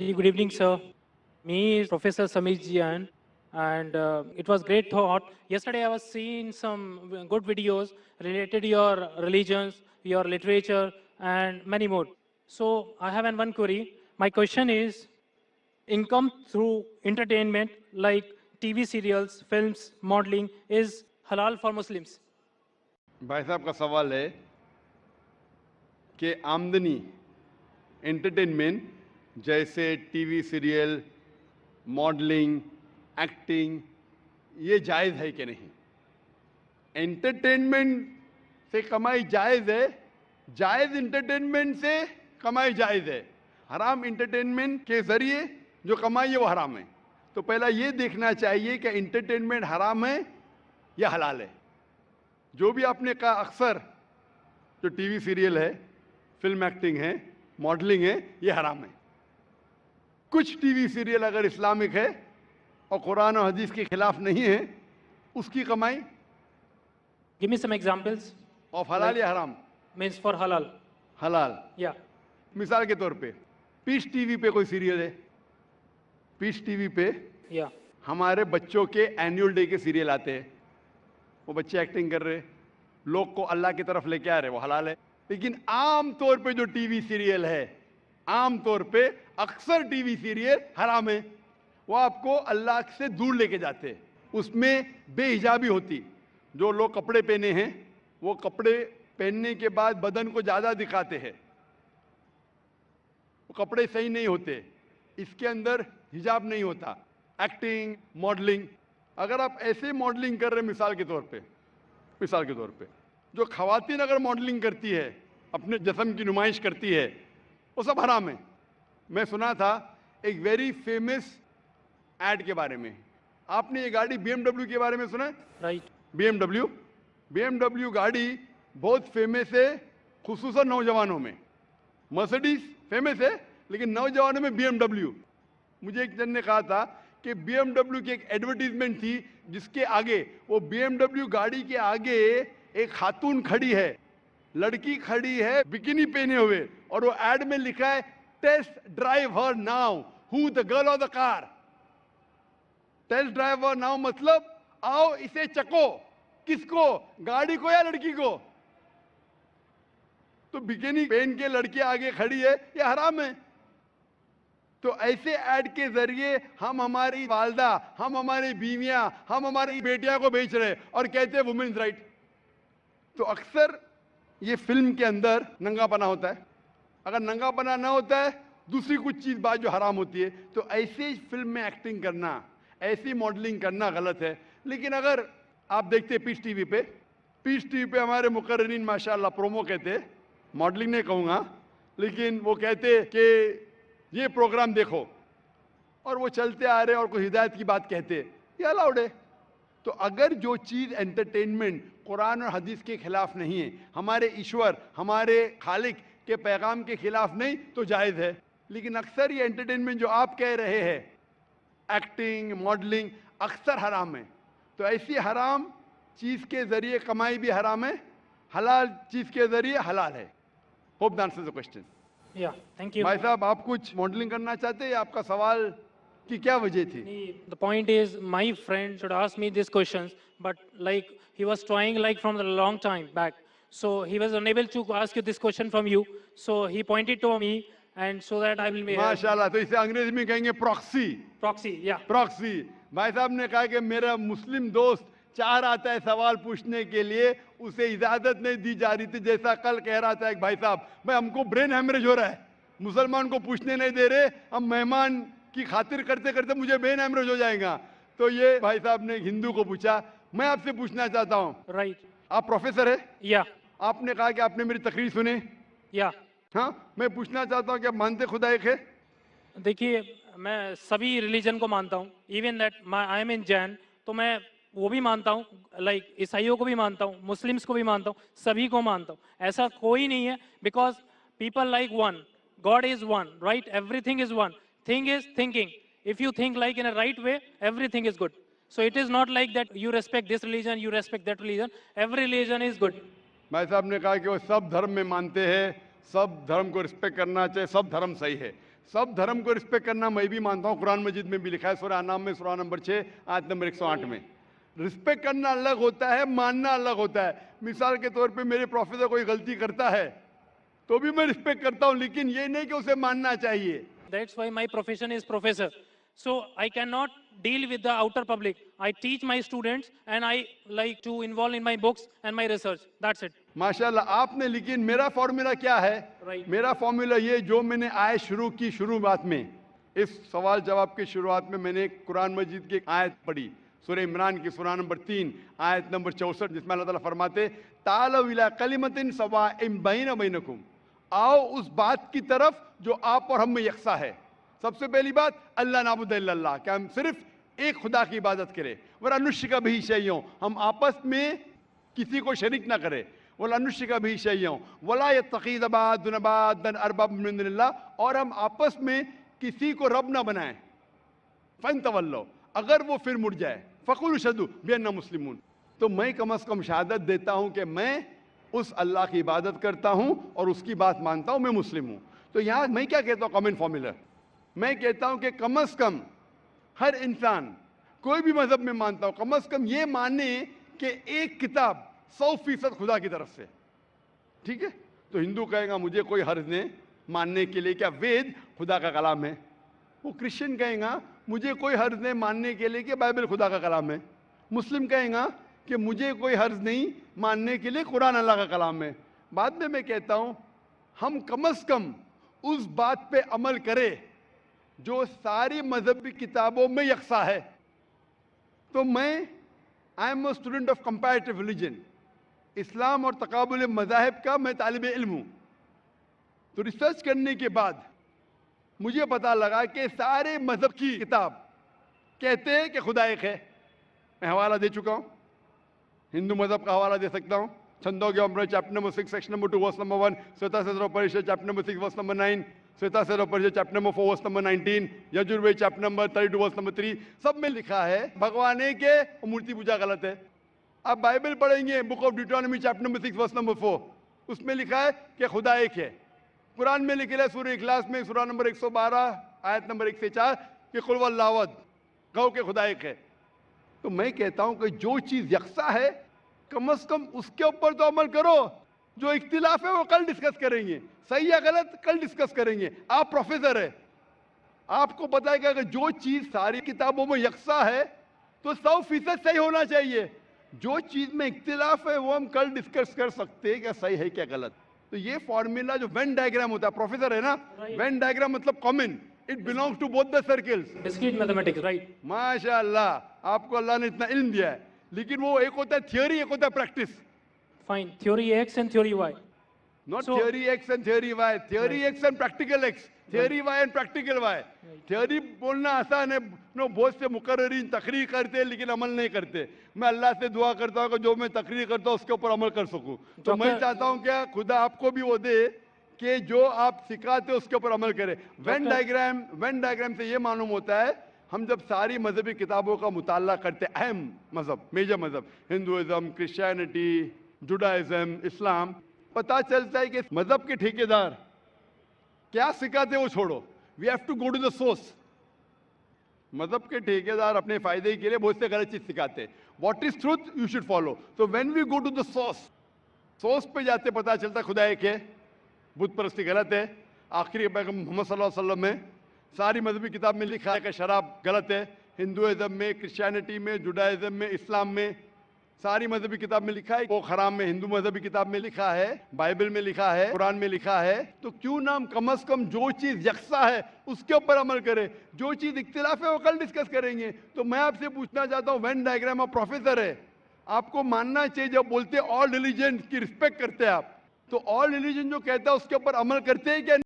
Good evening, sir. Me is Professor Samir Jian, and it was great thought. Yesterday, I was seeing some good videos related to your religions, your literature, and many more. So I have one query. My question is: income through entertainment like TV serials, films, modeling is halal for Muslims? भाई साहब का सवाल है कि आमदनी entertainment जैसे TV serial, modelling, acting, ये जायज़ है कि नहीं। एंटरटेनमेंट से कमाई जायज़ है, जायज़ एंटरटेनमेंट से कमाई जायज़ है। हराम एंटरटेनमेंट के ज़रिए जो कमाई है वो हराम है। तो पहला ये देखना चाहिए कि एंटरटेनमेंट हराम है या हलाल है। जो भी आपने कहा अक्सर जो टीवी सीरियल है, फिल्म एक्टिंग है, मॉडलिंग है, ये हराम है। कुछ टीवी सीरियल अगर इस्लामिक है और कुरान और हदीस के खिलाफ नहीं है, उसकी कमाई Give me some examples. Of हलाल या हराम? Means for halal. हलाल। Yeah. मिसाल के तौर पे पीस टीवी पे कोई सीरियल है, पीस टीवी पे Yeah. हमारे बच्चों के एनुअल डे के सीरियल आते हैं। वो बच्चे एक्टिंग कर रहे, लोग को अल्लाह की तरफ लेके आ रहे, वो हलाल है। लेकिन आम तौर पे जो टीवी सीरियल है, आम तौर पे अक्सर टीवी सीरियल हराम है। वो आपको अल्लाह से दूर लेके जाते हैं। उसमें बेहिजाबी होती, जो लोग कपड़े पहने हैं वो कपड़े पहनने के बाद बदन को ज़्यादा दिखाते हैं, वो कपड़े सही नहीं होते, इसके अंदर हिजाब नहीं होता। एक्टिंग, मॉडलिंग, अगर आप ऐसे मॉडलिंग कर रहे हैं, मिसाल के तौर पे जो खवातीन अगर मॉडलिंग करती है, अपने जिस्म की नुमाइश करती है, वो सब हराम है। मैं सुना था एक वेरी फेमस ऐड के बारे में। आपने ये गाड़ी BMW के बारे में सुना है? Right. BMW गाड़ी बहुत फेमस है, खुसूसन नौजवानों में। मर्सिडीज फेमस है, लेकिन नौजवानों में BMW। मुझे एक जन ने कहा था कि BMW की एक एडवर्टीजमेंट थी जिसके आगे, वो BMW गाड़ी के आगे एक खातून खड़ी है, लड़की खड़ी है बिकिनी पहने हुए, और वो एड में लिखा है test drive her now, who the girl of the car. Test drive her now मतलब आओ इसे चको। किसको? गाड़ी को या लड़की को? तो बिकिनी पहन के लड़की आगे खड़ी है, ये हराम है। तो ऐसे ऐड के जरिए हम हमारी वालदा, हम हमारी बीवियां, हम हमारी बेटियां को बेच रहे और कहते हैं वुमेन्स राइट। तो अक्सर ये फिल्म के अंदर नंगापना होता है। अगर नंगापना ना होता है, दूसरी कुछ चीज़ बात जो हराम होती है, तो ऐसे फिल्म में एक्टिंग करना, ऐसी मॉडलिंग करना गलत है। लेकिन अगर आप देखते पीस टीवी पे हमारे मुकर्रिरीन माशाल्लाह प्रोमो कहते, मॉडलिंग नहीं कहूँगा, लेकिन वो कहते कि ये प्रोग्राम देखो, और वो चलते आ रहे और कोई हिदायत की बात कहते, ये अलाउड है। तो अगर जो चीज़ एंटरटेनमेंट कुरान और हदीस के खिलाफ नहीं है, हमारे ईश्वर, हमारे खालिक के पैगाम के खिलाफ नहीं, तो जायज़ है। लेकिन अक्सर ये एंटरटेनमेंट जो आप कह रहे हैं, एक्टिंग, मॉडलिंग, अक्सर हराम है। तो ऐसी हराम चीज़ के ज़रिए कमाई भी हराम है, हलाल चीज़ के ज़रिए हलाल है। Hope that answers the question. Yeah. Thank you. भाई साहब, आप कुछ मॉडलिंग करना चाहते हैं या आपका सवाल की क्या वजह थी? The point is, my friend should ask me these questions, but like he was trying like from a long time back, so he was unable to ask you this question from you. So he pointed to me, and so that I will be माशाल्लाह। तो इसे अंग्रेजी में कहेंगे proxy. proxy. Yeah. Proxy. भाई साहब ने कहा कि मेरा मुस्लिम दोस्त चाह रहा था सवाल पूछने के लिए, उसे इजाजत नहीं दी जा रही थी। जैसा कल कह रहा था एक भाई साहब, भाई हमको ब्रेन हैमरेज हो रहा है, मुसलमान को पूछने नहीं दे रहे, हम मेहमान की खातिर करते करते मुझे ब्रेन हैमरेज हो जाएगा। तो ये भाई साहब ने हिंदू को पूछा। मैं आपसे पूछना चाहता हूँ, Right. आप प्रोफेसर है, Yeah. आपने कहा कि आपने मेरी तकरीर सुने। Yeah. हाँ, मैं पूछना चाहता हूँ कि आप मानते खुदा एक है? देखिए, मैं सभी रिलीजन को मानता हूँ, इवन दैट आई एम इन जैन, तो मैं वो भी मानता हूँ, लाइक ईसाइयों को भी मानता हूँ, मुस्लिम्स को भी मानता हूँ, सभी को मानता हूँ। ऐसा कोई नहीं है, because people like one, God is one, right? Everything is one, thing is thinking. If you think like in a right way, everything is good. So it is not like that you respect this religion, you respect that religion, every religion is good. भाई साहब ने कहा कि वो सब धर्म में मानते हैं, सब धर्म को रिस्पेक्ट करना चाहिए, सब धर्म सही है। सब धर्म को रिस्पेक्ट करना मैं भी मानता हूँ, कुरान मजीद में भी लिखा है, सूरह अनाम में सूरह नंबर 6 आयत नंबर 108 में। रिस्पेक्ट करना अलग होता है, मानना अलग होता है। मिसाल के तौर पे मेरे प्रोफेसर कोई गलती करता है तो भी मैं रिस्पेक्ट करता हूँ, लेकिन ये नहीं कि उसे मानना चाहिए। That's why my profession is professor. So I cannot deal with the outer public. I teach my students and I like to involve in my books and my research. That's it. माशाल्लाह आपने, लेकिन मेरा formula क्या है? Right. मेरा formula ये जो मैंने आयत शुरू की, शुरुआत में इस सवाल जवाब के शुरुआत में मैंने कुरान मजीद की एक आयत पढ़ी, सूरह इमरान की सूरह नंबर 3 आयत नंबर 64, जिसमें अल्लाह ताला फरमाते तालौ इला कलिमतिन सवाइम बैना बैनकुम, आओ उस बात की तरफ जो आप और हम में यकसा है। सबसे पहली बात अल्लाह नाबुद इल्लल्लाह, कि हम सिर्फ एक खुदा की इबादत करें। वला नुश्रिका बिही शैय्यन, हम आपस में किसी को शरीक ना करें। वला नुश्रिका बिही शैय्यन वला यत्तखिज़ बादुना बादन अरबाब मिन दुनिल्लाह, और हम आपस में किसी को रब ना बनाएं। फन्तवल्लो, अगर वो फिर मुड़ जाए, फ़क़ुलू शहदू बिअन्ना मुस्लिमून, तो मैं कम अज़ कम शहादत देता हूँ कि मैं उस अल्लाह की इबादत करता हूँ और उसकी बात मानता हूँ, मैं मुस्लिम हूँ। तो यहाँ मैं क्या कहता हूँ, कॉमन फॉर्मूला, मैं कहता हूँ कि कम अज़ कम हर इंसान कोई भी मजहब में मानता हूँ, कम अज़ कम ये माने कि एक किताब 100% खुदा की तरफ से, ठीक है। तो हिंदू कहेगा मुझे कोई हर्ज नहीं मानने के लिए क्या वेद खुदा का कलाम है। वो क्रिश्चियन कहेगा मुझे कोई हर्ज नहीं मानने के लिए कि बाइबल खुदा का कलाम है। मुस्लिम कहेगा कि मुझे कोई हर्ज नहीं मानने के लिए कुरान अल्लाह का कलाम है। बाद में मैं कहता हूँ हम कम अज़ कम उस बात पे अमल करें जो सारी मजहबी किताबों में यकसा है। तो मैं I am a student of comparative religion, Islam और तकाबुल मज़ाहिब का मैं तालिब इल्म हूँ। तो रिसर्च करने के बाद मुझे पता लगा कि सारे मजहब की किताब कहते हैं कि खुदा एक है। मैं हवाला दे चुका हूँ, हिंदू मजहब का हवाला दे सकता हूँ, छंदोग्य अमृत chapter number 6 section number 2 verse number 1, श्वेता परिषद चैप्टर नंबर 6 वर्स नंबर 9, श्वेता परिषद chapter number 4 verse number 19, Yajurveda chapter number 32 verse number 3, सब में लिखा है भगवान एक है और मूर्ति पूजा गलत है। आप बाइबल पढ़ेंगे, book of Deuteronomy chapter number 6 verse number 4, उसमें लिखा है कि खुदा एक है। कुरान में लिखा है सूरह इखलास में सूरह नंबर 112 आयत नंबर 1 से 4 कि कुल वल्लाहु अहद, कहो कि खुदा एक है। तो मैं कहता हूं कि जो चीज यकसा है कम अज कम उसके ऊपर तो अमल करो। जो इख्तिलाफ है वो कल डिस्कस करेंगे, सही या गलत कल डिस्कस करेंगे। आप प्रोफेसर है, आपको पता है कि अगर जो चीज सारी किताबों में यकसा है तो 100% सही होना चाहिए। जो चीज में इख्तिलाफ है वो हम कल डिस्कस कर सकते हैं क्या सही है क्या गलत। तो ये फॉर्मूला जो वेन डायग्राम होता है, प्रोफेसर है ना, वेन डायग्राम मतलब common, it belongs to both the circles. Discrete mathematics, right? माशाअल्लाह, आपको अल्लाह ने इतना इल्म दिया है, लेकिन वो एक होता है थियोरी, एक होता है practice. Fine. Theory X and theory Y. Not So- theory X and theory Y, theory X and practical X, theory Y and practical Y. Theory बोलना आसान है, नो बहुत से मुकर्रिरीन तकरीर करते हैं लेकिन अमल नहीं करते। मैं अल्लाह से दुआ करता हूँ कि जो मैं तकरीर करता हूँ उसके ऊपर अमल कर सकूँ। तो मैं चाहता हूँ क्या खुदा आपको भी वो दे कि जो आप सिखाते हो उसके ऊपर अमल करें। वेन डायग्राम से ये मालूम होता है हम जब सारी मजहबी किताबों का मुताला करते, अहम मजहब, मेजर मजहब, हिंदुइज्म, क्रिश्चियनिटी, जुडाइज्म, इस्लाम, पता चलता है कि मजहब के ठेकेदार क्या सिखाते वो छोड़ो, we have to go to the source. मजहब के ठेकेदार अपने फायदे के लिए बहुत से गलत चीज सिखाते हैं। What is truth you should follow. तो when we go to the source पे जाते पता चलता खुदा एक है, बुत परस्ती गलत है। आखिरी पैगंबर मोहम्मद सल्लल्लाहु अलैहि वसल्लम में सारी मजहबी किताब में लिखा है कि शराब गलत है। हिंदुइज्म में, क्रिश्चियनिटी में, जुडाइज्म में, इस्लाम में, सारी मजहबी किताब में लिखा है। वो हराम में हिंदू मजहबी किताब में लिखा है, बाइबल में लिखा है, कुरान में लिखा है। तो क्यों ना हम कम से कम जो चीज यकसा है उसके ऊपर अमल करें। जो चीज इख्तिलाफ है वो कल डिस्कस करेंगे। तो मैं आपसे पूछना चाहता हूँ, वेन डायग्राम आप प्रोफेसर है, आपको मानना चाहिए जब बोलते ऑल रिलीजन की रिस्पेक्ट करते हैं आप, तो ऑल रिलीजन जो कहता है उसके ऊपर अमल करते हैं क्या?